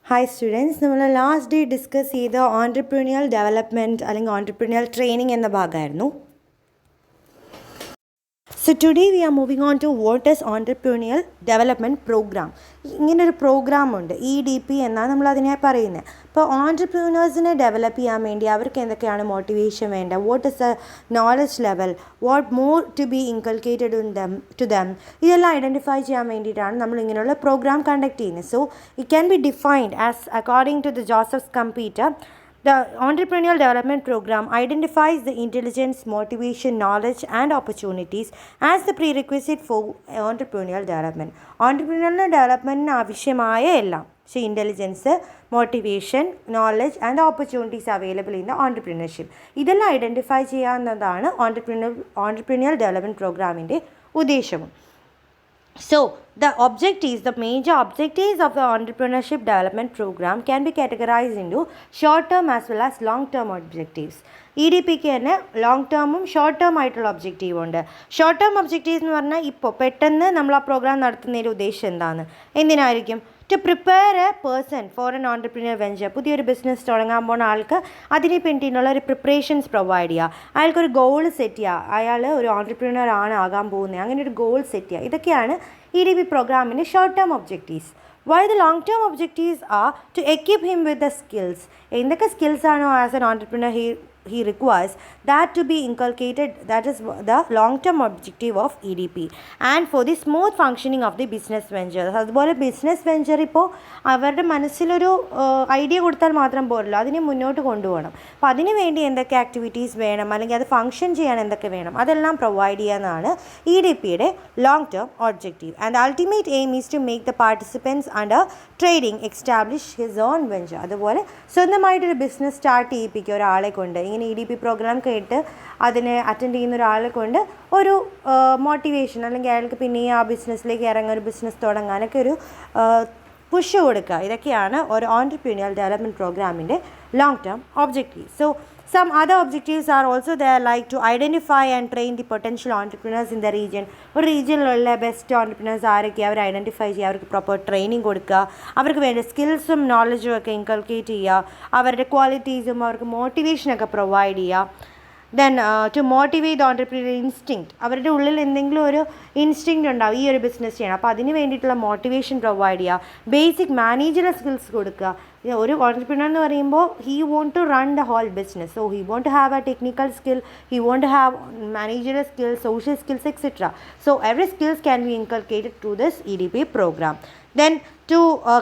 Hi students, നമ്മൾ last day discuss ചെയ്ത ഓൺട്രപ്രീനിയൽ development അല്ലെങ്കിൽ ഓൺട്രപ്രീനിയൽ ട്രെയിനിങ് എന്ന ഭാഗമായിരുന്നു. So today we are moving on to what is Entrepreneurial Development Program. ഇങ്ങനൊരു programme ഉണ്ട്, EDP എന്നാണ് നമ്മളതിനെ പറയുന്നത്. അപ്പോൾ ഓൺട്രപ്രീനേഴ്സിനെ ഡെവലപ്പ് ചെയ്യാൻ വേണ്ടി അവർക്ക് എന്തൊക്കെയാണ് മോട്ടിവേഷൻ വേണ്ട, what is the knowledge level, what more to be inculcated to them, ഇതെല്ലാം ഐഡൻറ്റിഫൈ ചെയ്യാൻ വേണ്ടിയിട്ടാണ് നമ്മൾ ഇങ്ങനെയുള്ള പ്രോഗ്രാം കണ്ടക്ട് ചെയ്യുന്നത്. So it can be defined as according to the Joseph Schumpeter. The Entrepreneurial Development Program identifies the intelligence, motivation, knowledge, and opportunities as the prerequisite for entrepreneurial development. Entrepreneurial development ആവശ്യമായ എല്ലാം, so intelligence, motivation, knowledge, and opportunities available in the entrepreneurship. ഇതെല്ലാം identify ചെയ്യാവുന്നതാണ് Entrepreneurial Development Programമിൻ്റെ ഉദ്ദേശവും. So, the major objectives of the Entrepreneurship Development Program can be categorized into short-term as well as long-term objectives. EDPക്ക് തന്നെ long ടേമും short term ആയിട്ടുള്ള objective ഉണ്ട്. Short term objectives എന്ന് പറഞ്ഞാൽ ഇപ്പോൾ പെട്ടെന്ന് നമ്മൾ ആ പ്രോഗ്രാം നടത്തുന്നതിൻ്റെ ഉദ്ദേശം എന്താണ്, എന്തിനായിരിക്കും? To prepare a person for an entrepreneur venture. പുതിയൊരു ബിസിനസ് തുടങ്ങാൻ പോകുന്ന ആൾക്ക് അതിനെ വേണ്ടിയിട്ടുള്ള ഒരു പ്രിപ്പറേഷൻസ് പ്രൊവൈഡ് ചെയ്യുക, അയാൾക്കൊരു ഗോൾ സെറ്റ് ചെയ്യുക, അയാൾ ഒരു ഓൺട്രപ്രീനിയർ ആണ് ആകാൻ പോകുന്നത്, അങ്ങനെ ഒരു ഗോൾ സെറ്റ് ചെയ്യുക. ഇതൊക്കെയാണ് EDP പ്രോഗ്രാമിൻ്റെ short term objectives. While the long term objectives are to equip him with the skills. എന്തൊക്കെ സ്കിൽസ് ആണോ as an entrepreneur he requires that to be inculcated, that is the long term objective of EDP, and for the smooth functioning of the business venture. അതുപോലെ business venture ഇപ്പോൾ അവരുടെ മനസ്സിലൊരു idea കൊടുത്താൽ മാത്രം പോരല്ലോ, അതിനെ മുന്നോട്ട് കൊണ്ടുപോകണം. അപ്പോൾ അതിന് വേണ്ടി എന്തൊക്കെ ആക്ടിവിറ്റീസ് വേണം, അല്ലെങ്കിൽ അത് ഫങ്ഷൻ ചെയ്യാൻ എന്തൊക്കെ വേണം, അതെല്ലാം പ്രൊവൈഡ് ചെയ്യാനാണ് EDPയുടെ long term objective. And ultimate aim is to make the participants under trading establish his own venture. അതുപോലെ സ്വന്തമായിട്ടൊരു ബിസിനസ് സ്റ്റാർട്ട് ചെയ്യിപ്പിക്കുക ഒരാളെ കൊണ്ട്. ഇങ്ങനെ EDP പ്രോഗ്രാം കേട്ട് അതിനെ അറ്റൻഡ് ചെയ്യുന്ന ഒരാളെ കൊണ്ട് ഒരു മോട്ടിവേഷൻ, അല്ലെങ്കിൽ അയാൾക്ക് പിന്നെ ആ ബിസിനസ്സിലേക്ക് ഇറങ്ങുക, ഒരു ബിസിനസ് തുടങ്ങാനൊക്കെ ഒരു പുഷ് കൊടുക്കുക. ഇതൊക്കെയാണ് ഒരു ഓൺട്രപ്രീനിയൽ ഡെവലപ്മെൻറ്റ് പ്രോഗ്രാമിൻ്റെ long term objective. So some other objectives are also there, like to identify and train the potential entrepreneurs in the region. ഒരു റീജിയനിലുള്ള ബെസ്റ്റ് ഓൺട്രപ്രണേഴ്സ് ആരൊക്കെയാണ് അവർ ഐഡൻറ്റിഫൈ ചെയ്യുക, അവർക്ക് പ്രോപ്പർ ട്രെയിനിങ് കൊടുക്കുക, അവർക്ക് വേണ്ട സ്കിൽസും നോളജും ഒക്കെ ഇൻകൾക്കേറ്റ് ചെയ്യുക, അവരുടെ ക്വാളിറ്റീസും അവർക്ക് മോട്ടിവേഷനൊക്കെ പ്രൊവൈഡ് ചെയ്യുക. Then to motivate the entrepreneur instinct, അവരുടെ ഉള്ളിൽ എന്തെങ്കിലും ഒരു ഇൻസ്റ്റിങ്ക്റ്റ് ഉണ്ടാവും ഈ ഒരു ബിസിനസ് ചെയ്യണം, അപ്പോൾ അതിന് വേണ്ടിയിട്ടുള്ള മോട്ടിവേഷൻ പ്രൊവൈഡ് ചെയ്യുക. ബേസിക് മാനേജറൽ സ്കിൽസ് കൊടുക്കുക. ഒരു ഓൺട്രപ്രീനിയർ എന്ന് പറയുമ്പോൾ he want to run the whole business, so he want to have a technical skill, he want to have managerial skills, social skills etcetera. So every skills can be inculcated through this EDP program. Then to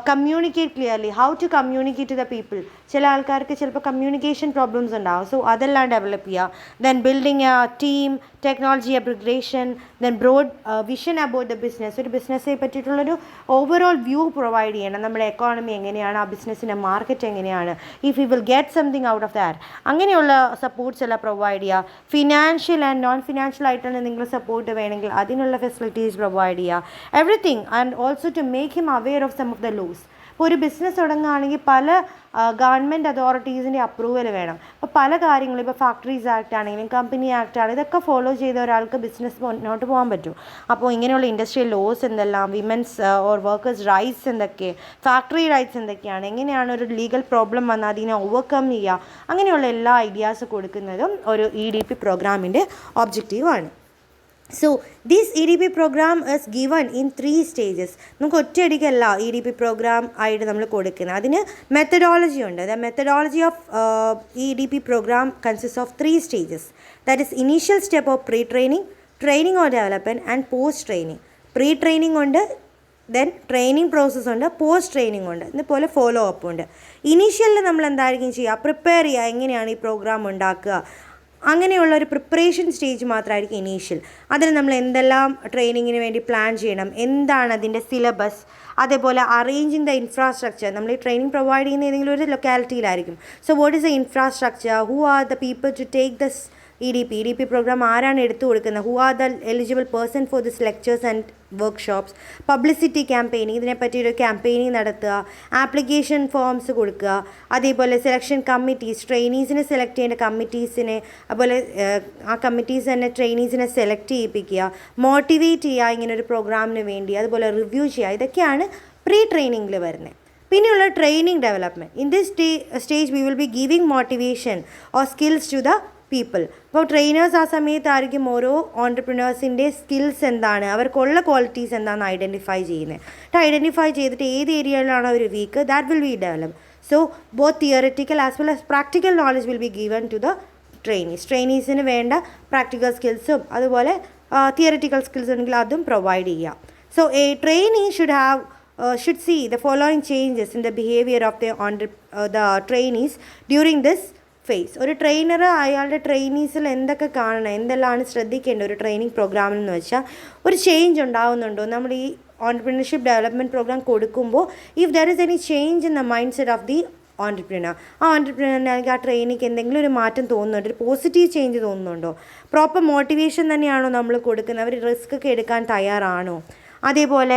communicate clearly, how to communicate to the people. ചില ആൾക്കാർക്ക് ചിലപ്പോൾ communication problems ഉണ്ടാവും, so അതെല്ലാം develop ചെയ്യുക. Then building a team, technology upgradation, then broad vision about the business. ഒരു ബിസിനസ്സിനെ പറ്റിയിട്ടുള്ളൊരു overall view provide ചെയ്യണം. നമ്മുടെ എക്കോണമി എങ്ങനെയാണ്, ആ ബിസിനസ്സിൻ്റെ മാർക്കറ്റ് എങ്ങനെയാണ്, if you will get something out of that, അങ്ങനെയുള്ള സപ്പോർട്ട്സ് എല്ലാം പ്രൊവൈഡ് ചെയ്യുക. ഫിനാൻഷ്യൽ ആൻഡ് നോൺ ഫിനാൻഷ്യൽ ആയിട്ടുള്ള എന്തെങ്കിലും സപ്പോർട്ട് വേണമെങ്കിൽ അതിനുള്ള ഫെസിലിറ്റീസ് പ്രൊവൈഡ് ചെയ്യുക. Everything, and also to make him aware of some of the laws. ഇപ്പോൾ ഒരു ബിസിനസ് തുടങ്ങുകയാണെങ്കിൽ പല ഗവൺമെൻറ് അതോറിറ്റീസിൻ്റെ അപ്രൂവൽ വേണം. അപ്പോൾ പല കാര്യങ്ങളും, ഇപ്പോൾ ഫാക്ടറീസ് ആക്ട് ആണെങ്കിലും കമ്പനി ആക്ട് ആണ്, ഇതൊക്കെ ഫോളോ ചെയ്ത ഒരാൾക്ക് ബിസിനസ് മുന്നോട്ട് പോകാൻ പറ്റും. അപ്പോൾ ഇങ്ങനെയുള്ള ഇൻഡസ്ട്രിയൽ ലോസ് എന്തെല്ലാം, വിമൻസ് ഓർ വർക്കേഴ്സ് റൈറ്റ്സ് എന്തൊക്കെ, ഫാക്ടറി റൈറ്റ്സ് എന്തൊക്കെയാണ്, എങ്ങനെയാണ് ഒരു ലീഗൽ പ്രോബ്ലം വന്നാൽ അതിനെ ഓവർകം ചെയ്യുക, അങ്ങനെയുള്ള എല്ലാ ഐഡിയാസ് കൊടുക്കുന്നതും ഒരു EDP പ്രോഗ്രാമിൻ്റെ ഒബ്ജക്റ്റീവാണ്. So this EDP program is given in 3 stages. നമുക്ക് ഒറ്റയടിക്കല്ല EDP പ്രോഗ്രാം ആയിട്ട് നമ്മൾ കൊടുക്കുന്നത്, അതിന് മെത്തഡോളജി ഉണ്ട്. The methodology of EDP program consist of 3 stages. That is initial step of pre training, training or development and post training. Pre training ഉണ്ട്, then training process ഉണ്ട്, post training ഉണ്ട്, ഇതുപോലെ follow up ഉണ്ട്. ഇനീഷ്യലിൽ നമ്മൾ എന്തായിരിക്കും ചെയ്യുക, prepare ചെയ്യുക, എങ്ങനെയാണ് ഈ പ്രോഗ്രാം ഉണ്ടാക്കുക, അങ്ങനെയുള്ള ഒരു പ്രിപ്പറേഷൻ സ്റ്റേജ് മാത്രമായിരിക്കും ഇനീഷ്യൽ. അതിന് നമ്മൾ എന്തെല്ലാം ട്രെയിനിങ്ങിന് വേണ്ടി പ്ലാൻ ചെയ്യണം, എന്താണ് അതിൻ്റെ സിലബസ്, അതേപോലെ അറേഞ്ചിങ് ദ ഇൻഫ്രാസ്ട്രക്ചർ. നമ്മൾ ഈ ട്രെയിനിങ് പ്രൊവൈഡ് ചെയ്യുന്ന ഏതെങ്കിലും ഒരു ലൊക്കാലിറ്റിയിലായിരിക്കും. So what is the infrastructure, who are the people to take this EDP program ആരാണ് എടുത്തു കൊടുക്കുന്നത്, who are the eligible person for this lectures and workshops, publicity campaigning, ഇതിനെപ്പറ്റി ഒരു ക്യാമ്പയിനിങ് നടത്തുക, ആപ്ലിക്കേഷൻ ഫോംസ് കൊടുക്കുക, അതേപോലെ സെലക്ഷൻ കമ്മിറ്റീസ്, ട്രെയിനീസിനെ സെലക്ട് ചെയ്യേണ്ട കമ്മിറ്റീസിനെ, അതുപോലെ ആ കമ്മിറ്റീസ് തന്നെ ട്രെയിനീസിനെ സെലക്ട് ചെയ്യിപ്പിക്കുക, മോട്ടിവേറ്റ് ചെയ്യുക ഇങ്ങനൊരു പ്രോഗ്രാമിന് വേണ്ടി, അതുപോലെ റിവ്യൂ ചെയ്യുക. ഇതൊക്കെയാണ് പ്രീ ട്രെയിനിങ്ങിൽ വരുന്നത്. പിന്നെയുള്ള training development. In this stage we will be giving motivation or skills to the people. അപ്പോൾ ട്രെയിനേഴ്സ് ആ സമയത്തായിരിക്കും ഓരോ ഓൺടർപ്രിനേഴ്സിൻ്റെ സ്കിൽസ് എന്താണ്, അവർക്കുള്ള ക്വാളിറ്റീസ് എന്താണെന്ന് ഐഡൻറ്റിഫൈ ചെയ്യുന്നത്. ഐഡൻറ്റിഫൈ ചെയ്തിട്ട് ഏത് ഏരിയയിലാണ് അവർ weak, that will be develop. So both theoretical as well as practical knowledge will be given to the ട്രെയിനീസിന് വേണ്ട പ്രാക്ടിക്കൽ സ്കിൽസും അതുപോലെ തിയറിറ്റിക്കൽ സ്കിൽസ് ഉണ്ടെങ്കിൽ അതും പ്രൊവൈഡ് ചെയ്യാം. So A trainee should see the following changes in the behavior of the trainees during this phase. ഒരു trainer അയാളുടെ ട്രെയിനീസിൽ എന്തൊക്കെ കാണണം, എന്തെല്ലാമാണ് ശ്രദ്ധിക്കേണ്ടത് ഒരു ട്രെയിനിങ് പ്രോഗ്രാമിൽ എന്ന് വെച്ചാൽ ഒരു ചേഞ്ച് ഉണ്ടാകുന്നുണ്ടോ നമ്മൾ ഈ ഓൺടർപ്രീനർഷിപ്പ് ഡെവലപ്മെൻറ്റ് പ്രോഗ്രാം കൊടുക്കുമ്പോൾ. If there is any change in the mindset of the entrepreneur, ആ ഓൺടർപ്രീനറിന് അല്ലെങ്കിൽ ആ ട്രെയിനിക്ക് എന്തെങ്കിലും ഒരു മാറ്റം തോന്നുന്നുണ്ടോ, ഒരു പോസിറ്റീവ് ചേഞ്ച് തോന്നുന്നുണ്ടോ, പ്രോപ്പർ മോട്ടിവേഷൻ തന്നെയാണോ നമ്മൾ കൊടുക്കുന്നത്, അവർ റിസ്ക് ഒക്കെ എടുക്കാൻ തയ്യാറാണോ, അതേപോലെ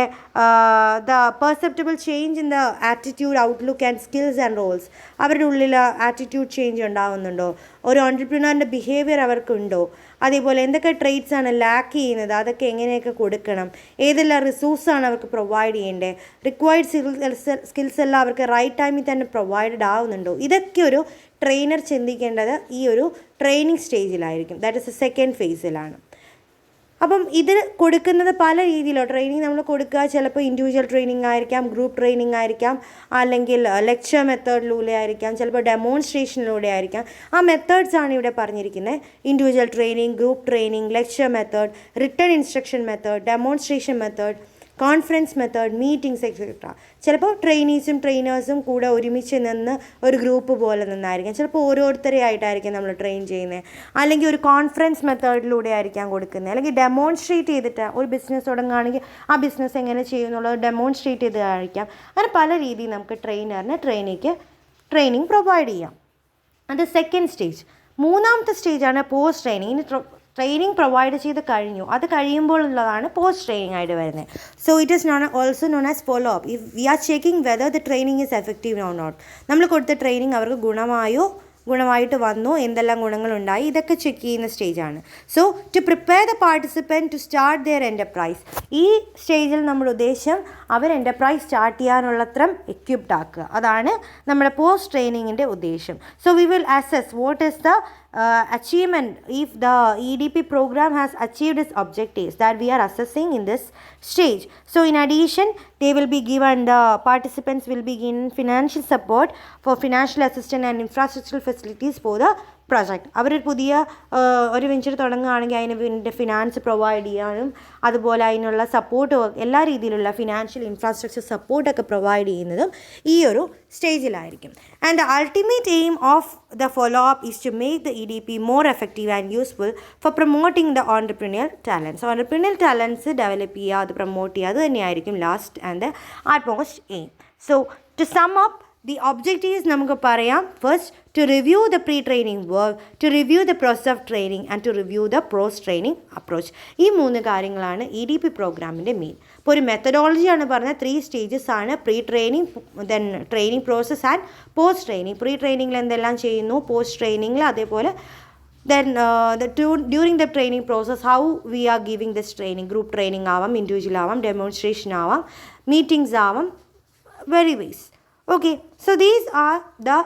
the perceptible change in the attitude, outlook and skills and roles, അവരുടെ ഉള്ളിൽ ആറ്റിറ്റ്യൂഡ് ചേഞ്ച് ഉണ്ടാകുന്നുണ്ടോ, ഒരു ഓൺടർപ്രീനറിൻ്റെ ബിഹേവിയർ അവർക്കുണ്ടോ, അതേപോലെ എന്തൊക്കെ ട്രെയ്റ്റ്സ് ആണ് ലാക്ക് ചെയ്യുന്നത്, അതൊക്കെ എങ്ങനെയൊക്കെ കൊടുക്കണം, ഏതെല്ലാം റിസോഴ്സാണ് അവർക്ക് പ്രൊവൈഡ് ചെയ്യേണ്ടത്, റിക്വയർഡ് സ്കിൽസ് എല്ലാം അവർക്ക് റൈറ്റ് ടൈമിൽ തന്നെ പ്രൊവൈഡഡ് ആവുന്നുണ്ടോ, ഇതൊക്കെ ഒരു ട്രെയിനർ ചിന്തിക്കേണ്ടത് ഈ ഒരു ട്രെയിനിങ് സ്റ്റേജിലായിരിക്കും. ദാറ്റ് ഇസ് എ സെക്കൻഡ് ഫേസിലാണ്. അപ്പം ഇത് കൊടുക്കുന്നത് പല രീതിയിലോ ട്രെയിനിങ് നമ്മൾ കൊടുക്കുക. ചിലപ്പോൾ ഇൻഡിവിജ്വൽ ട്രെയിനിങ് ആയിരിക്കാം, ഗ്രൂപ്പ് ട്രെയിനിങ് ആയിരിക്കാം, അല്ലെങ്കിൽ ലെക്ചർ മെത്തേഡിലൂടെ ആയിരിക്കാം, ചിലപ്പോൾ ഡെമോൺസ്ട്രേഷനിലൂടെ ആയിരിക്കാം. ആ മെത്തേഡ്സാണ് ഇവിടെ പറഞ്ഞിരിക്കുന്നത്. Individual training, group training, lecture method, return instruction method, demonstration method, conference method, meetings etcetera. ചിലപ്പോൾ ട്രെയിനീസും ട്രെയിനേഴ്സും കൂടെ ഒരുമിച്ച് നിന്ന് ഒരു ഗ്രൂപ്പ് പോലെ നിന്നായിരിക്കാം, ചിലപ്പോൾ ഓരോരുത്തരെ ആയിട്ടായിരിക്കും നമ്മൾ ട്രെയിൻ ചെയ്യുന്നത്, അല്ലെങ്കിൽ ഒരു കോൺഫറൻസ് മെത്തേഡിലൂടെ ആയിരിക്കാം കൊടുക്കുന്നത്, അല്ലെങ്കിൽ ഡെമോൺസ്ട്രേറ്റ് ചെയ്തിട്ട് ഒരു ബിസിനസ് തുടങ്ങുകയാണെങ്കിൽ ആ ബിസിനസ് എങ്ങനെ ചെയ്യുന്നുള്ളത് ഡെമോൺസ്ട്രേറ്റ് ചെയ്തതായിരിക്കാം. അങ്ങനെ പല രീതിയിൽ നമുക്ക് ട്രെയിനിങ് പ്രൊവൈഡ് ചെയ്യാം. അത് സെക്കൻഡ് സ്റ്റേജ്. മൂന്നാമത്തെ സ്റ്റേജാണ് പോസ്റ്റ് ട്രെയിനിങ്. ട്രെയിനിങ് പ്രൊവൈഡ് ചെയ്ത് കഴിഞ്ഞു, അത് കഴിയുമ്പോൾ ഉള്ളതാണ് പോസ്റ്റ് ട്രെയിനിങ് ആയിട്ട് വരുന്നത്. So it is also known as follow up. If we are checking whether the training is effective or not. നമ്മൾ കൊടുത്ത ട്രെയിനിങ് അവർക്ക് ഗുണമായിട്ട് വന്നു, എന്തെല്ലാം ഗുണങ്ങളുണ്ടായി, ഇതൊക്കെ ചെക്ക് ചെയ്യുന്ന സ്റ്റേജാണ്. So to prepare the participant to start their enterprise. ഈ സ്റ്റേജിൽ നമ്മുടെ ഉദ്ദേശം അവർ എൻ്റർപ്രൈസ് സ്റ്റാർട്ട് ചെയ്യാനുള്ളത്ര എക്വിപ്ഡ് ആക്കുക, അതാണ് നമ്മുടെ പോസ്റ്റ് ട്രെയിനിങ്ങിൻ്റെ ഉദ്ദേശം. So we will assess what is the achievement if the EDP program has achieved its objectives that we are assessing in this stage. So in addition, the participants will be given financial support for financial assistance and infrastructural facilities for the project. അവരൊരു പുതിയ ഒരു venture തുടങ്ങുകയാണെങ്കിൽ അതിന് വേണ്ടി finance provide ചെയ്യാനും അതുപോലെ അതിനുള്ള support, എല്ലാ രീതിയിലുള്ള ഫിനാൻഷ്യൽ ഇൻഫ്രാസ്ട്രക്ചർ സപ്പോർട്ടൊക്കെ പ്രൊവൈഡ് ചെയ്യുന്നതും ഈ ഒരു സ്റ്റേജിലായിരിക്കും. And the ultimate aim of the follow up is to make the EDP more effective and useful for promoting the entrepreneur talents. Entrepreneur talents develop ചെയ്യുക, അത് പ്രൊമോട്ട് ചെയ്യുക, അത് തന്നെയായിരിക്കും last and the utmost aim. So to sum up, the objectives നമുക്ക് പറയാം. First, to review the pre-training work, to review the process of training and to review the post-training approach. ഈ 3 കാര്യങ്ങളാണ് EDP പ്രോഗ്രാമിൻ്റെ main. ഇപ്പോൾ ഒരു മെത്തഡോളജിയാണ് പറഞ്ഞത്. 3 stages ആണ്: pre training, then training process and post training. Pre ട്രെയിനിങ്ങിൽ എന്തെല്ലാം ചെയ്യുന്നു, പോസ്റ്റ് ട്രെയിനിങ്ങിൽ അതേപോലെ then during the training process how we are giving this training. group training ആവാം, ഇൻഡിവിജ്വൽ ആവാം, ഡെമോൺസ്ട്രേഷൻ ആവാം, മീറ്റിംഗ്സ് ആവാം, very ways. Okay, so these are the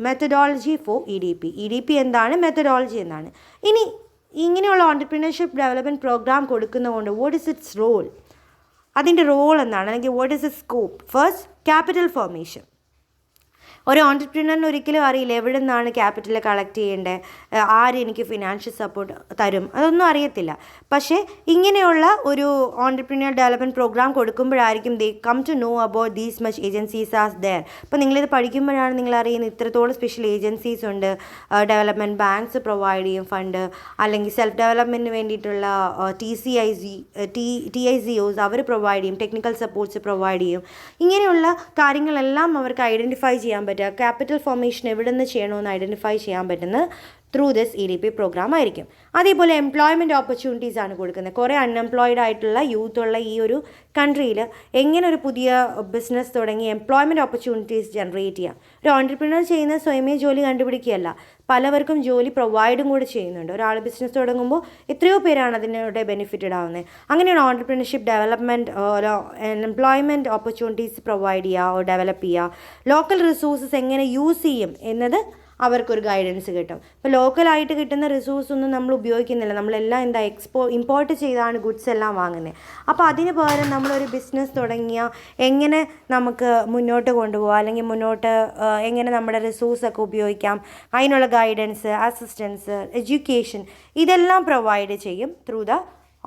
methodology for EDP. EDP എന്താണ്, methodology എന്താണ്. ഇനി ഇങ്ങനെയുള്ള ഓൺടർപ്രീനർഷിപ്പ് ഡെവലപ്മെൻറ്റ് പ്രോഗ്രാം കൊടുക്കുന്നതുകൊണ്ട് what is its role, അതിൻ്റെ റോൾ എന്താണ്, അല്ലെങ്കിൽ what is it scope. First, capital formation. ഒരു ഓൺടർപ്രീനറിന് ഒരിക്കലും അറിയില്ല എവിടെ നിന്നാണ് ക്യാപിറ്റൽ കളക്ട് ചെയ്യേണ്ടത്, ആര് എനിക്ക് ഫിനാൻഷ്യൽ സപ്പോർട്ട് തരും, അതൊന്നും അറിയത്തില്ല. പക്ഷേ ഇങ്ങനെയുള്ള ഒരു ഓൺടർപ്രീനിയർ ഡെവലപ്മെൻറ്റ് പ്രോഗ്രാം കൊടുക്കുമ്പോഴായിരിക്കും they come to know about these much agencies as there. അപ്പോൾ നിങ്ങളിത് പഠിക്കുമ്പോഴാണ് നിങ്ങൾ അറിയുന്നത് ഇത്രത്തോളം സ്പെഷ്യൽ ഏജൻസീസ് ഉണ്ട്. ഡെവലപ്മെൻറ്റ് ബാങ്ക്സ് പ്രൊവൈഡ് ചെയ്യും ഫണ്ട്, അല്ലെങ്കിൽ സെൽഫ് ഡെവലപ്മെൻറ്റിന് വേണ്ടിയിട്ടുള്ള TICOs അവർ പ്രൊവൈഡ് ചെയ്യും, ടെക്നിക്കൽ സപ്പോർട്ട്സ് പ്രൊവൈഡ് ചെയ്യും. ഇങ്ങനെയുള്ള കാര്യങ്ങളെല്ലാം അവർക്ക് ഐഡൻറ്റിഫൈ ചെയ്യാൻ പറ്റുക. ക്യാപിറ്റൽ ഫോർമേഷൻ എവിടെ നിന്ന് ചെയ്യണമെന്ന് ഐഡൻറ്റിഫൈ ചെയ്യാൻ പറ്റുന്നത് ത്രൂ ദിസ് EDP പ്രോഗ്രാം ആയിരിക്കും. അതേപോലെ എംപ്ലോയ്മെൻറ്റ് ഓപ്പർച്യൂണിറ്റീസ് ആണ് കൊടുക്കുന്നത്. കുറേ അൺഎംപ്ലോയിഡ് ആയിട്ടുള്ള യൂത്തുള്ള ഈ ഒരു കൺട്രിയിൽ എങ്ങനെ ഒരു പുതിയ ബിസിനസ് തുടങ്ങി എംപ്ലോയ്മെൻറ്റ് ഓപ്പർച്യൂണിറ്റീസ് ജനറേറ്റ് ചെയ്യാം. ഒരു ഓൺട്രപ്രണർ ചെയ്യുന്ന സ്വയമേ ജോലി കണ്ടുപിടിക്കുകയല്ല, പലവർക്കും ജോലി പ്രൊവൈഡും കൂടി ചെയ്യുന്നുണ്ട്. ഒരാൾ ബിസിനസ് തുടങ്ങുമ്പോൾ എത്രയോ പേരാണ് അതിനോട് ബെനിഫിറ്റഡ് ആവുന്നത്. അങ്ങനെയാണ് entrepreneurship development employment opportunities provide ചെയ്യുക, ഡെവലപ്പ് ചെയ്യുക. ലോക്കൽ റിസോഴ്സസ് എങ്ങനെ യൂസ് ചെയ്യും എന്നത് അവർക്കൊരു ഗൈഡൻസ് കിട്ടും. ഇപ്പോൾ ലോക്കലായിട്ട് കിട്ടുന്ന റിസോഴ്സ് ഒന്നും നമ്മൾ ഉപയോഗിക്കുന്നില്ല. നമ്മളെല്ലാം ഇമ്പോർട്ട് ചെയ്താണ് ഗുഡ്സ് എല്ലാം വാങ്ങുന്നത്. അപ്പോൾ അതിന് പകരം നമ്മളൊരു ബിസിനസ് തുടങ്ങിയാൽ എങ്ങനെ നമുക്ക് മുന്നോട്ട് കൊണ്ടുപോകാം, അല്ലെങ്കിൽ എങ്ങനെ നമ്മുടെ റിസോഴ്സൊക്കെ ഉപയോഗിക്കാം, അതിനുള്ള ഗൈഡൻസ്, അസിസ്റ്റൻസ്, എഡ്യൂക്കേഷൻ ഇതെല്ലാം പ്രൊവൈഡ് ചെയ്യും through the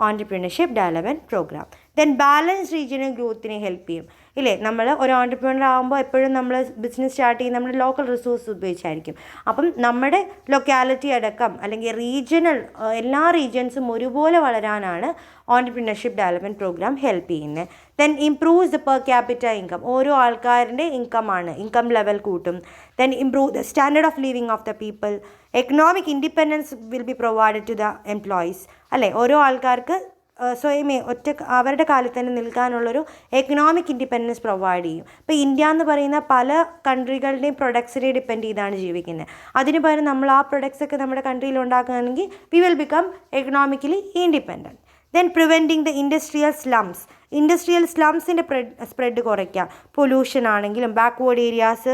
entrepreneurship development programme. Then balance regional ഗ്രോത്തിനെ ഹെൽപ്പ് ചെയ്യും. ഇല്ലേ, നമ്മൾ ഒരു ഓൺട്രപ്രണർ ആകുമ്പോൾ എപ്പോഴും നമ്മൾ ബിസിനസ് സ്റ്റാർട്ട് ചെയ്യുന്ന നമ്മുടെ ലോക്കൽ റിസോഴ്സ് ഉപയോഗിച്ചായിരിക്കും. അപ്പം നമ്മുടെ ലൊക്കാലിറ്റി അടക്കം അല്ലെങ്കിൽ റീജിയണൽ എല്ലാ റീജിയൻസും ഒരുപോലെ വളരാനാണ് ഓൺട്രപ്രണർഷിപ്പ് ഡെവലപ്മെൻറ്റ് പ്രോഗ്രാം ഹെൽപ്പ് ചെയ്യുന്നത്. Then improves the per capita income. ഓരോ ആൾക്കാരുടെ ഇൻകം ലെവൽ കൂട്ടും. Then improve the standard of living of the people. Economic independence will be provided to the employees. അല്ലേ, ഓരോ ആൾക്കാർക്ക് സ്വയമേ അവരുടെ കാലിൽ തന്നെ നിൽക്കാനുള്ളൊരു എക്കണോമിക് ഇൻഡിപെൻഡൻസ് പ്രൊവൈഡ് ചെയ്യും. ഇപ്പോൾ ഇന്ത്യ എന്ന് പറയുന്ന പല കൺട്രികളുടെയും പ്രൊഡക്ട്സിനെ ഡിപ്പെൻഡ് ചെയ്താണ് ജീവിക്കുന്നത്. അതിന് പകരം നമ്മൾ ആ പ്രൊഡക്ട്സൊക്കെ നമ്മുടെ കൺട്രിയിൽ ഉണ്ടാക്കുകയാണെങ്കിൽ we will become economically independent. Then preventing the industrial സ്ലംസിൻ്റെ സ്പ്രെഡ് കുറയ്ക്കാം. പൊല്യൂഷൻ ആണെങ്കിലും ബാക്ക്വേർഡ് ഏരിയാസ്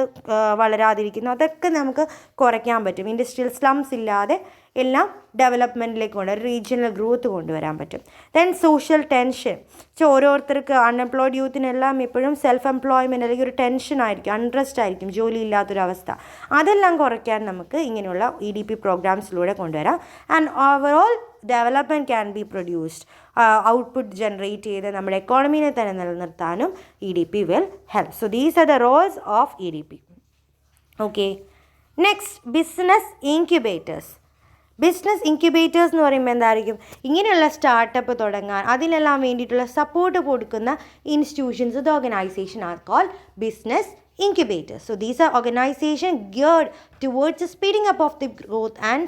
വളരാതിരിക്കുന്നു, അതൊക്കെ നമുക്ക് കുറയ്ക്കാൻ പറ്റും. ഇൻഡസ്ട്രിയൽ സ്ലംസ് ഇല്ലാതെ എല്ലാം ഡെവലപ്മെൻറ്റിലേക്ക് റീജിയണൽ ഗ്രോത്ത് കൊണ്ടുവരാൻ പറ്റും. Then social tension. ഓരോരുത്തർക്ക് അൺഎംപ്ലോയ്ഡ് യൂത്തിനെല്ലാം എപ്പോഴും സെൽഫ് എംപ്ലോയ്മെൻറ്റ് അല്ലെങ്കിൽ ഒരു ടെൻഷൻ ആയിരിക്കും, അൺട്രസ്റ്റ് ആയിരിക്കും, ജോലി ഇല്ലാത്തൊരവസ്ഥ. അതെല്ലാം കുറയ്ക്കാൻ നമുക്ക് ഇങ്ങനെയുള്ള EDP പ്രോഗ്രാംസിലൂടെ കൊണ്ടുവരാം. And overall development can be produced. Output generate ചെയ്ത് നമ്മുടെ എക്കോണമീനെ തന്നെ നിലനിർത്താനും EDP will help. So these are the Rolls of EDP. Okay, next business incubators. Business incubators എന്ന് പറയുമ്പോൾ എന്തായിരിക്കും? ഇങ്ങനെയുള്ള സ്റ്റാർട്ടപ്പ് തുടങ്ങാൻ അതിനെല്ലാം വേണ്ടിയിട്ടുള്ള സപ്പോർട്ട് കൊടുക്കുന്ന institutions, the organisation are called business incubators. So these are organizations geared towards the speeding up of the growth and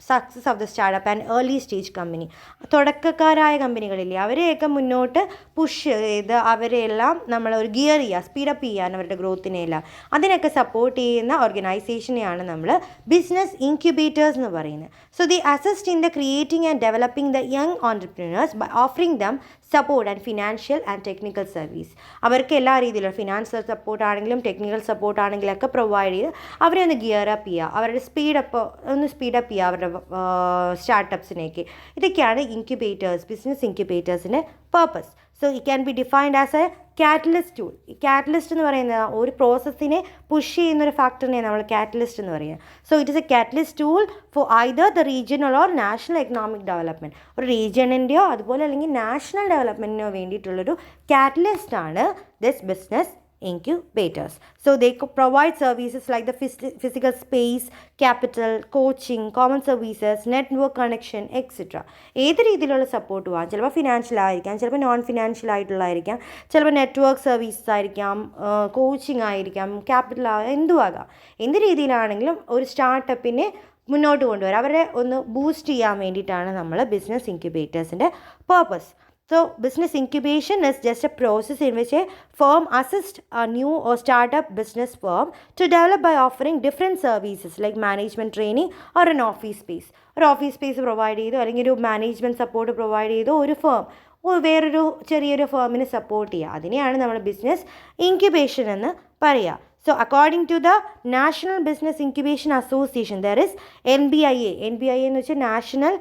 success of the startup and early stage company. തുടക്കക്കാരായ കമ്പനികളില്ലേ, അവരെയൊക്കെ മുന്നോട്ട് പുഷ് ചെയ്ത് അവരെല്ലാം നമ്മൾ ഒരു ഗിയർ ചെയ്യുക, speed up ചെയ്യാൻ അവരുടെ ഗ്രോത്തിനെല്ലാം അതിനൊക്കെ സപ്പോർട്ട് ചെയ്യുന്ന ഓർഗനൈസേഷനെയാണ് നമ്മൾ ബിസിനസ് ഇൻക്യുബേറ്റേഴ്സ് എന്ന് പറയുന്നത്. So the assist in the creating and developing the young entrepreneurs by offering them support and financial and technical service. അവർക്ക് എല്ലാ രീതിയിലുള്ള ഫിനാൻഷ്യൽ സപ്പോർട്ട് ആണെങ്കിലും ടെക്നിക്കൽ സപ്പോർട്ട് ആണെങ്കിലൊക്കെ പ്രൊവൈഡ് ചെയ്ത് അവരെ ഒന്ന് ഗിയർ അപ്പ് ചെയ്യുക, അവരുടെ സ്പീഡപ്പ് ചെയ്യുക അവരുടെ സ്റ്റാർട്ടപ്സിനേക്ക്. ഇതൊക്കെയാണ് ബിസിനസ് ഇൻക്യുബേറ്റേഴ്സിൻ്റെ purpose. So it can be defined as a catalyst tool. ഈ കാറ്റലിസ്റ്റ് എന്ന് പറയുന്നത് ഒരു പ്രോസസ്സിനെ പുഷ് ചെയ്യുന്നൊരു ഫാക്ടറിനെ നമ്മൾ കാറ്റലിസ്റ്റ് എന്ന് പറയുക. So it is a catalyst tool for either the regional or national economic development. ഒരു റീജിയണിൻ്റെയോ അതുപോലെ അല്ലെങ്കിൽ നാഷണൽ ഡെവലപ്മെൻറ്റിനോ വേണ്ടിയിട്ടുള്ളൊരു കാറ്റലിസ്റ്റാണ് this business incubators. So they provide services like the physical space, capital, coaching, common services, network connection, etc. ഏത് രീതിയിലുള്ള support പോകാം. ചിലപ്പോൾ ഫിനാൻഷ്യൽ ആയിരിക്കാം, ചിലപ്പോൾ നോൺ ഫിനാൻഷ്യൽ ആയിട്ടുള്ളതായിരിക്കാം, ചിലപ്പോൾ നെറ്റ്വർക്ക് സർവീസസ് ആയിരിക്കാം, കോച്ചിങ് ആയിരിക്കാം, ക്യാപിറ്റൽ എന്തുമാകാം. എന്ത് രീതിയിലാണെങ്കിലും ഒരു സ്റ്റാർട്ടപ്പിനെ മുന്നോട്ട് കൊണ്ടുവരാം, അവരെ ഒന്ന് ബൂസ്റ്റ് ചെയ്യാൻ വേണ്ടിയിട്ടാണ് നമ്മൾ ബിസിനസ് ഇൻക്യുബേറ്റേഴ്സിൻ്റെ purpose. So business incubation is just a process in which a firm assists a new or startup business firm to develop by offering different services like management training or an office space. ഒരു office space provide ചെയ്തോ അല്ലെങ്കിൽ ഒരു management support provide ചെയ്തോ ഒരു firm വേറൊരു ചെറിയൊരു ഫേമിനെ support ചെയ്യുക. അതിനെയാണ് നമ്മൾ ബിസിനസ് ഇൻക്യുബേഷൻ എന്ന് പറയുക. So according to the National Business Incubation Association, there is NBIA എന്ന് വെച്ചാൽ നാഷണൽ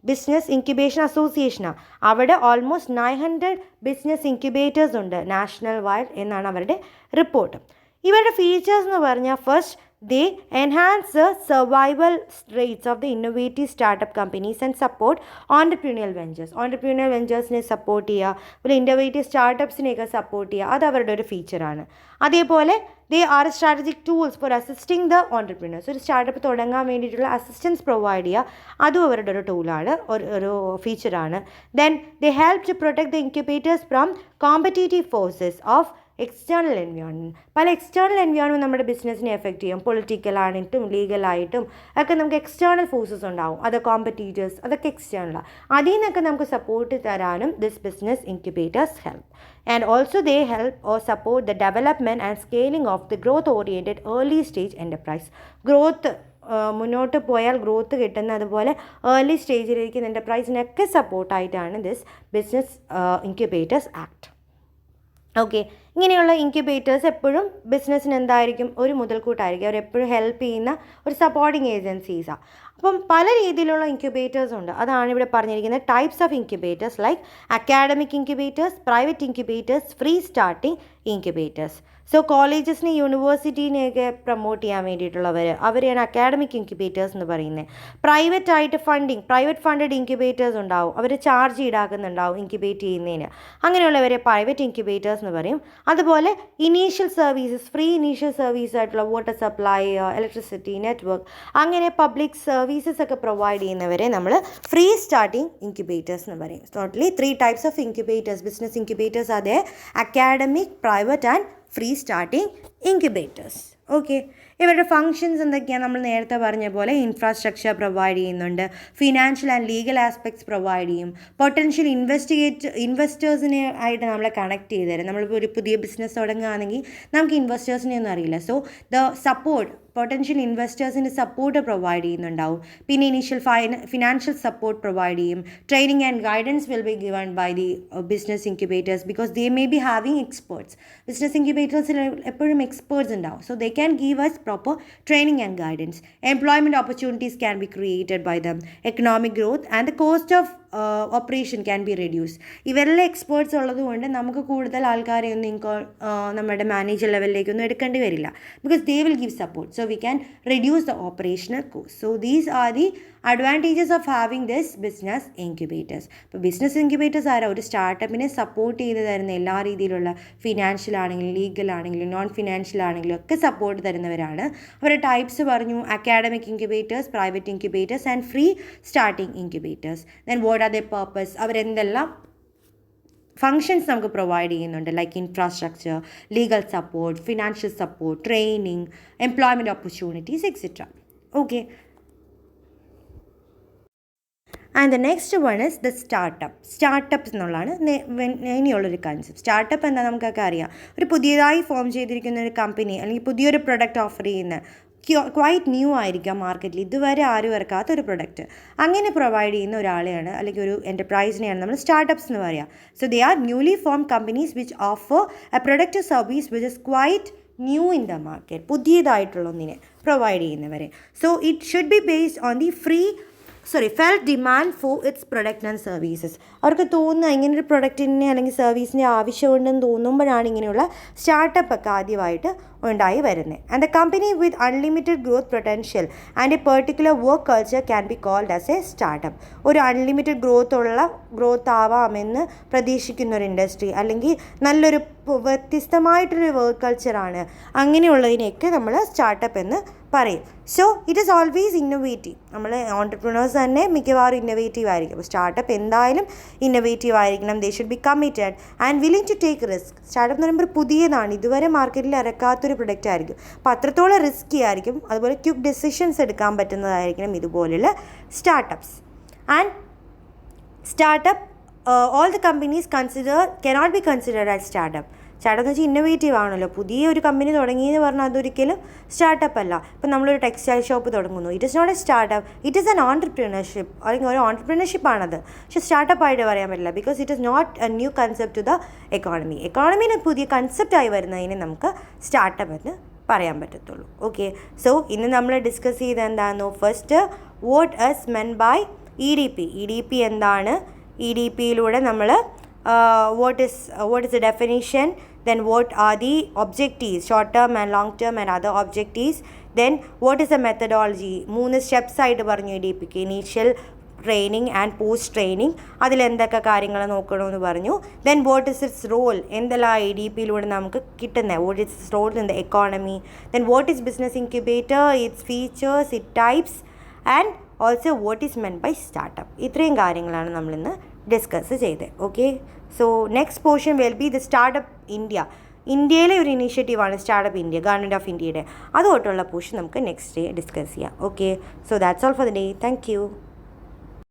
ബിസിനസ് ഇൻക്യുബേഷൻ അസോസിയേഷനാണ്. അവിടെ ഓൾമോസ്റ്റ് 900 ബിസിനസ് ഇൻക്യുബേറ്റേഴ്സ് ഉണ്ട് നാഷണൽ വൈഡ് എന്നാണ് അവരുടെ റിപ്പോർട്ട്. ഇവരുടെ ഫീച്ചേഴ്സ് എന്ന് പറഞ്ഞാൽ first they enhance the survival rates of the innovative startup companies and support entrepreneurial venturesനെ സപ്പോർട്ട് ചെയ്യുക, അതുപോലെ ഇന്നോവേറ്റീവ് സ്റ്റാർട്ടപ്സിനെയൊക്കെ സപ്പോർട്ട് ചെയ്യുക, അത് അവരുടെ ഒരു ഫീച്ചറാണ്. അതേപോലെ they are strategic tools for assisting the entrepreneurs. ഒരു സ്റ്റാർട്ടപ്പ് തുടങ്ങാൻ വേണ്ടിയിട്ടുള്ള അസിസ്റ്റൻസ് പ്രൊവൈഡ് ചെയ്യുക, അതും അവരുടെ ഒരു ടൂളാണ്, ഒരു ഫീച്ചറാണ്. Then they help to protect the incubators from competitive forces of external environment. പല എക്സ്റ്റേണൽ എൻവയോൺമെൻറ്റ് നമ്മുടെ ബിസിനസ്സിനെ എഫക്റ്റ് ചെയ്യും. പൊളിറ്റിക്കലായിട്ടും ലീഗലായിട്ടും ഒക്കെ നമുക്ക് എക്സ്റ്റേണൽ ഫോഴ്സസ് ഉണ്ടാവും. അത് കോമ്പറ്റീറ്റേഴ്സ്, അതൊക്കെ എക്സ്റ്റേണലാണ്. അതിൽ നിന്നൊക്കെ നമുക്ക് സപ്പോർട്ട് തരാനും this business incubators help. And also they help or support the development and scaling of the growth oriented early stage enterprise. Growth മുന്നോട്ട് പോയാൽ ഗ്രോത്ത് കിട്ടുന്ന, അതുപോലെ ഏർലി സ്റ്റേജിലിരിക്കുന്ന എൻ്റർപ്രൈസിനൊക്കെ സപ്പോർട്ടായിട്ടാണ് this business incubators act. Okay, ഇങ്ങനെയുള്ള ഇൻക്യുബേറ്റേഴ്സ് എപ്പോഴും ബിസിനസ്സിന് എന്തായിരിക്കും, ഒരു മുതൽക്കൂട്ടായിരിക്കും. അവരെപ്പോഴും ഹെൽപ്പ് ചെയ്യുന്ന ഒരു സപ്പോർട്ടിങ് ഏജൻസീസാണ്. അപ്പം പല രീതിയിലുള്ള ഇൻക്യുബേറ്റേഴ്സ് ഉണ്ട്. അതാണ് ഇവിടെ പറഞ്ഞിരിക്കുന്നത്. Types of incubators like academic incubators, private incubators, free starting incubators. So കോളേജസിനെ യൂണിവേഴ്സിറ്റീനെയൊക്കെ പ്രൊമോട്ട് ചെയ്യാൻ വേണ്ടിയിട്ടുള്ളവർ, അവരെയാണ് അക്കാഡമിക് ഇൻക്യുബേറ്റേഴ്സ് എന്ന് പറയുന്നത്. പ്രൈവറ്റ് ഫണ്ടഡ് ഇൻക്യുബേറ്റേഴ്സ് ഉണ്ടാവും. അവർ ചാർജ് ഈടാക്കുന്നുണ്ടാവും ഇൻക്യുബേറ്റ് ചെയ്യുന്നതിന്. അങ്ങനെയുള്ളവരെ പ്രൈവറ്റ് ഇൻക്യുബേറ്റേഴ്സ് എന്ന് പറയും. അതുപോലെ initial services, free initial service ആയിട്ടുള്ള വാട്ടർ സപ്ലൈ, ഇലക്ട്രിസിറ്റി, നെറ്റ്വർക്ക്, അങ്ങനെ പബ്ലിക് സർവീസസ് ഒക്കെ പ്രൊവൈഡ് ചെയ്യുന്നവരെ നമ്മൾ ഫ്രീ സ്റ്റാർട്ടിങ് ഇൻക്യുബേറ്റേഴ്സ് എന്ന് പറയും. Totally 3 types of incubators, business incubators are there: academic, private and free starting incubators. Okay, ഇവരുടെ ഫങ്ഷൻസ് എന്തൊക്കെയാണ്? നമ്മൾ നേരത്തെ പറഞ്ഞ പോലെ ഇൻഫ്രാസ്ട്രക്ചർ പ്രൊവൈഡ് ചെയ്യുന്നുണ്ട്, financial and legal aspects provide ചെയ്യും, പൊട്ടൻഷ്യൽ ഇൻവെസ്റ്റേഴ്സിനെ ആയിട്ട് നമ്മളെ കണക്ട് ചെയ്ത് തരും. നമ്മളിപ്പോൾ ഒരു പുതിയ ബിസിനസ് തുടങ്ങുകയാണെങ്കിൽ നമുക്ക് ഇൻവെസ്റ്റേഴ്സിനെ ഒന്നും അറിയില്ല. സോ ദ സപ്പോർട്ട്, പൊട്ടൻഷ്യൽ ഇൻവെസ്റ്റേഴ്സിൻ്റെ സപ്പോർട്ട് പ്രൊവൈഡ് ചെയ്യുന്നുണ്ടാവും. പിന്നെ ഇനീഷ്യൽ ഫിനാൻഷ്യൽ സപ്പോർട്ട് പ്രൊവൈഡ് ചെയ്യും. Training and guidance will be given by the business incubators because they may be having experts. Business ഇൻക്യുബേറ്റേഴ്സിൽ എപ്പോഴും എക്സ്പേർട്സ് ഉണ്ടാവും. So they can give us proper training and guidance. Employment opportunities can be created by them. Economic growth and the cost of operation can be reduced. ഇവരെല്ലാം experts ഉള്ളതുകൊണ്ട് നമുക്ക് കൂടുതൽ ആൾക്കാരെ ഒന്നും നമ്മുടെ മാനേജർ ലെവലിലേക്കൊന്നും എടുക്കേണ്ടി വരില്ല. Because they will give support. So we can reduce the operational cost. So these are the advantages of having this business incubators. ഇപ്പോൾ ബിസിനസ് ഇൻക്യുബേറ്റേഴ്സ് ആരാ? ഒരു സ്റ്റാർട്ടപ്പിനെ സപ്പോർട്ട് ചെയ്ത് തരുന്ന എല്ലാ രീതിയിലുള്ള ഫിനാൻഷ്യൽ ആണെങ്കിലും ലീഗൽ ആണെങ്കിലും നോൺ ഫിനാൻഷ്യൽ ആണെങ്കിലും ഒക്കെ സപ്പോർട്ട് തരുന്നവരാണ്. അവരുടെ ടൈപ്സ് പറഞ്ഞു: academic incubators, private incubators and free starting incubators. Then what are the purpose? അവരെന്തെല്ലാം ഫങ്ഷൻസ് നമുക്ക് പ്രൊവൈഡ് ചെയ്യുന്നുണ്ട്? Like infrastructure, legal support, financial support, training, employment opportunities etcetera. Okay, and the next one is the startup എന്നുള്ളതാണ് ഇനിയുള്ളൊരു concept. Startup എന്താ നമുക്കൊക്കെ അറിയാം. ഒരു പുതിയതായി ഫോം ചെയ്തിരിക്കുന്ന ഒരു കമ്പനി അല്ലെങ്കിൽ പുതിയൊരു പ്രൊഡക്റ്റ് ഓഫർ ചെയ്യുന്ന, ക്വൈറ്റ് ന്യൂ ആയിരിക്കാം മാർക്കറ്റിൽ, ഇതുവരെ ആരും ഇറക്കാത്ത ഒരു പ്രൊഡക്റ്റ്, അങ്ങനെ പ്രൊവൈഡ് ചെയ്യുന്ന ഒരാളെയാണ് അല്ലെങ്കിൽ ഒരു എൻ്റർപ്രൈസിനെയാണ് നമ്മൾ സ്റ്റാർട്ടപ്സ് എന്ന് പറയുക. So they are newly form companies which offer a product service which is quite new in the market, പുതിയതായിട്ടുള്ള ഒന്നിനെ പ്രൊവൈഡ് ചെയ്യുന്നവരെ. So it should be based on the felt demand for its product and services. അവർക്ക് തോന്നുന്ന ഇങ്ങനൊരു പ്രൊഡക്റ്റിനെ അല്ലെങ്കിൽ സർവീസിൻ്റെ ആവശ്യമുണ്ടെന്ന് തോന്നുമ്പോഴാണ് ഇങ്ങനെയുള്ള സ്റ്റാർട്ടപ്പ് ഒക്കെ ആദ്യമായിട്ട് ഉണ്ടായി വരുന്നത്. And the company with unlimited growth potential and a particular work culture can be called as a startup. ഒരു അൺലിമിറ്റഡ് ഗ്രോത്ത് ആവാമെന്ന് പ്രതീക്ഷിക്കുന്ന ഒരു ഇൻഡസ്ട്രി, അല്ലെങ്കിൽ നല്ലൊരു വ്യത്യസ്തമായിട്ടൊരു വർക്ക് കൾച്ചറാണ്, അങ്ങനെയുള്ളതിനെയൊക്കെ നമ്മൾ സ്റ്റാർട്ടപ്പ് എന്ന് പറയും. So it is always innovative. നമ്മൾ ഓൺടർപ്രണേഴ്സ് തന്നെ മിക്കവാറും ഇന്നൊവേറ്റീവ് ആയിരിക്കും. അപ്പോൾ സ്റ്റാർട്ടപ്പ് എന്തായാലും ഇന്നൊവേറ്റീവ് ആയിരിക്കണം. They should be committed and willing to take risk. Startup എന്ന് പറയുമ്പോൾ പുതിയതാണ്, ഇതുവരെ മാർക്കറ്റിൽ ഇറക്കാത്തൊരു പ്രൊഡക്റ്റ് ആയിരിക്കും. അപ്പോൾ അത്രത്തോളം റിസ്കി ആയിരിക്കും. അതുപോലെ ക്വിക്ക് ഡെസിഷൻസ് എടുക്കാൻ പറ്റുന്നതായിരിക്കണം ഇതുപോലുള്ള startups. And startup all the companies cannot be considered as startup. Startup എന്ന് വെച്ചാൽ ഇന്നൊവേറ്റീവ് ആണല്ലോ. പുതിയൊരു കമ്പനി തുടങ്ങിയെന്ന് പറഞ്ഞാൽ അതൊരിക്കലും സ്റ്റാർട്ടപ്പ് അല്ല. ഇപ്പം നമ്മളൊരു ടെക്സ്റ്റൈൽ ഷോപ്പ് തുടങ്ങുന്നു, it is not a startup, it is an entrepreneurship, അല്ലെങ്കിൽ ഒരു ഓൺടർപ്രണർഷിപ്പാണത്. പക്ഷേ സ്റ്റാർട്ടപ്പായിട്ട് പറയാൻ പറ്റില്ല, because it is not a new concept to the economy. എക്കോണമീന് പുതിയ കൺസെപ്റ്റായി വരുന്നതിന് നമുക്ക് സ്റ്റാർട്ടപ്പ് എന്ന് പറയാൻ പറ്റത്തുള്ളൂ. ഓക്കെ, സോ ഇന്ന് നമ്മൾ ഡിസ്കസ് ചെയ്ത് എന്താണെന്നോ, first what is meant by EDP എന്താണ്, EDPയിലൂടെ നമ്മൾ what is the definition, then what are the objectives, short term and long term and other objectives, then what is the methodology, 3 steps ആയിട്ട് പറഞ്ഞു EDPക്ക്, initial training and post training, അതിലെന്തൊക്കെ കാര്യങ്ങൾ നോക്കണമെന്ന് പറഞ്ഞു. Then what is its role, എന്തെല്ലാം EDPയിലൂടെ നമുക്ക് കിട്ടുന്നത്, what is its role in the economy, then what is business incubator, its features, it types, and also what is meant by startup. ഇത്രയും കാര്യങ്ങളാണ് നമ്മളിന്ന് ഡിസ്കസ് ചെയ്തത്. Okay, so next portion will be the startup India. ഇന്ത്യയിലെ ഒരു ഇനീഷ്യേറ്റീവാണ് startup India, government of ഇന്ത്യയുടെ. അതുമായിട്ടുള്ള portion നമുക്ക് നെക്സ്റ്റ് ഡേ ഡിസ്കസ് ചെയ്യാം. Okay, so that's all for the day. Thank you.